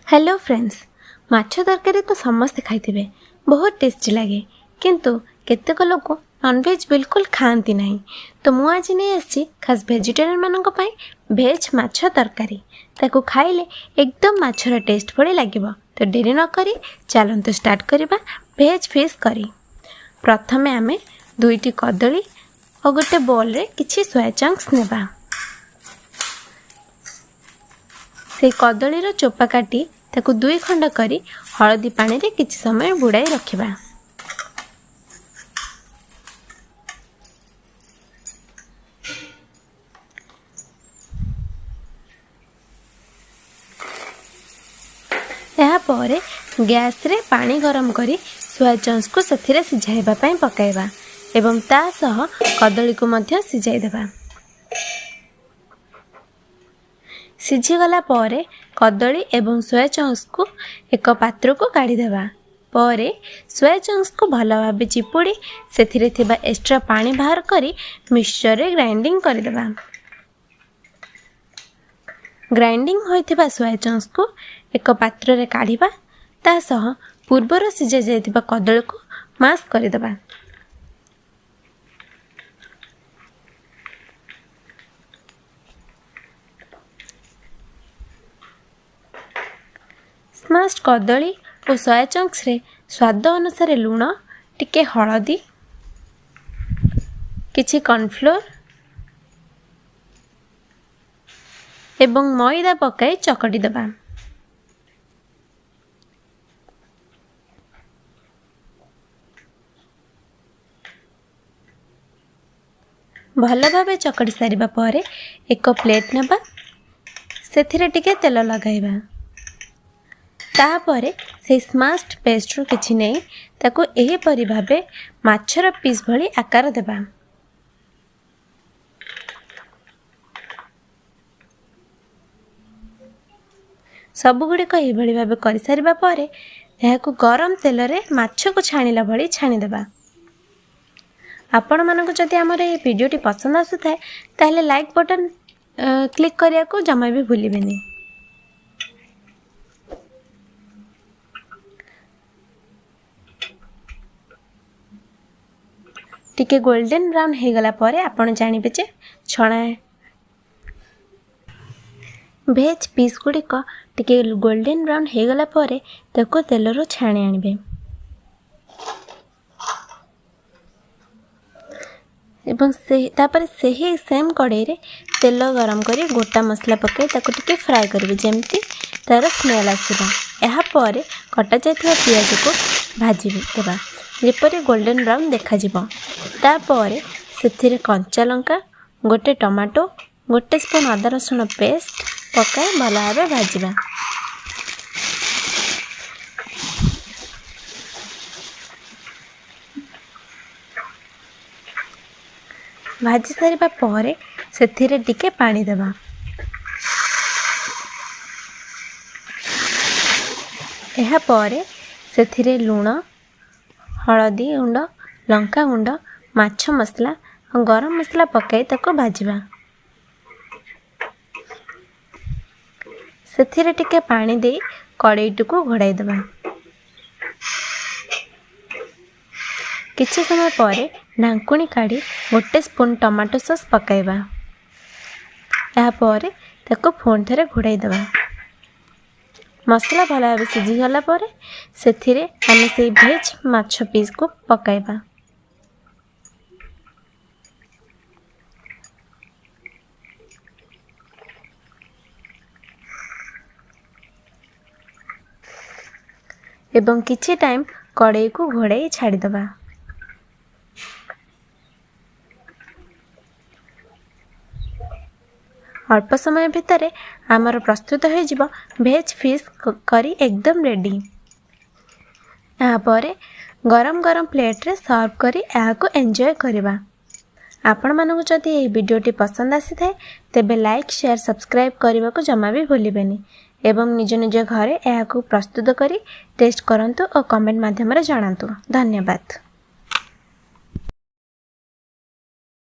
Hello friends, माछ तरकारी तो समस्ते खाइथिबे, बहुत टेस्टी लगे। किंतु केतेक लोक नॉनवेज बिल्कुल खाती ना। तो मु आज नहीं आसी खास वेजिटेरियन मानक पई भेज माछ तरकारी। ताको खाइले एकदम माछर टेस्ट भली लागिबो। तो देरी न करी चलंतु स्टार्ट करिबा भेज फिश करी। प्रथमे आमे दुईटी कदली और गोटे बोल रे किछि सोया चंक्स नेबा। से कदलीर चोपा काटी ताकू 2 खंड करी हलदी पानी रे किछि समय बुड़ाई रखिबा। ଏହା ପରେ गैस रे पानी गरम करी सोया चंक्स को सथिरे सिझाइबा पई पकाइबा एवं ता सह कदली को मध्य सिझाइ देबा। सिझीगला परे कदली एवं सोया चंक्स को एक पात्र को काढ़ी देबा। परे सोया चंक्स को भल भाबे चिपुड़ी सेथिरे थिबा एक्स्ट्रा पानी बाहर करी मिक्सचर रे ग्राइंडिंग कर देबा। ग्राइंडिंग होइथिबा सोया चंक्स को एक पात्र रे काढ़ीबा। ता सह पूर्वर सिझा जायथिबा कदली को माश कर देबा। स्माश्ड कदली और सोया चंक्स रे स्वाद अनुसार लूण, टिके हलदी, किछि कॉर्नफ्लोर एवं मैदा पकाई चकटी देबा। भल भाबे चकटी सारिबा परे एक प्लेट नेबा। सेथिरे टिके तेल लगाइबा। तापरे से स्माश्ड पेस्ट रो किछि नै ताको एही परि भाबे माछर पीस भली आकार देबा। सब गुडी को एही भली भाबे करि सारिबा परे एहाको गरम तेल रे माछ को छाणीला भली छाणी देबा। आपण मानको जदि हमर ए वीडियोटी पसंद आसुथाय ताहले लाइक बटन क्लिक करिया को जमा भी भूलिबेनी। टिके गोल्डन ब्राउन हो गला परे आपण जानिबे जे छणा भेज पीस गुडी को टिके गोल्डन ब्राउन हो गला परे ताको तेल रो छाणी आनिबे एवं से तापर सेही सेम कड़ाई रे तेल गरम करी गोटा मसला पकाई ताको टिके फ्राई करबे जेमती तार स्मेल आसीबा। एहा परे कटा जायथिबा पियाज को भाजी देबा जेपरि गोल्डन ब्राउन देखा जिवो। तापर सेथिरे कंचा लंका, गोटे टमाटो, गोटे स्पून अदा रसुण पेस्ट पकाई भल भाबे भाजिबा। भाजी सारिबा परे सेथिरे टिके पानी देबा। एहा परे सेथिरे लूण, हलदी गुंड, लंका गुंड, माछ मसला और गरम मसला पकाई ताको भाजिबा। सेथिरे टिके पानी दे कड़ाईटी को घोड़ाई देबा। किछि समय परे ढांकुणी काढ़ी गोटे स्पून टमाटो सॉस पकाइबा। या परे ताको फोन थरे घोड़ाई देबा। मसला भल भाबे सिझी गला परे सेथिरे आमे से भेज माछ पीस को पकाइबा। एवं किछि टाइम कड़ाई को घोड़ाई छाड़ी देबा। अल्प समय भितर आमर प्रस्तुत हो जिवो भेज फिश करी एकदम रेडी। यहाँ पर गरम गरम प्लेट रे सर्व करी को एंजॉय करिबा। आपण मानकु जदि ए वीडियोटी पसंद आसी थाए तेबे लाइक शेयर सब्सक्राइब करने को जमा भी भूलिबेनी एवं निज निज घरे को प्रस्तुत करी टेस्ट करंतु और कमेंट माध्यम रे जणांतु। धन्यवाद।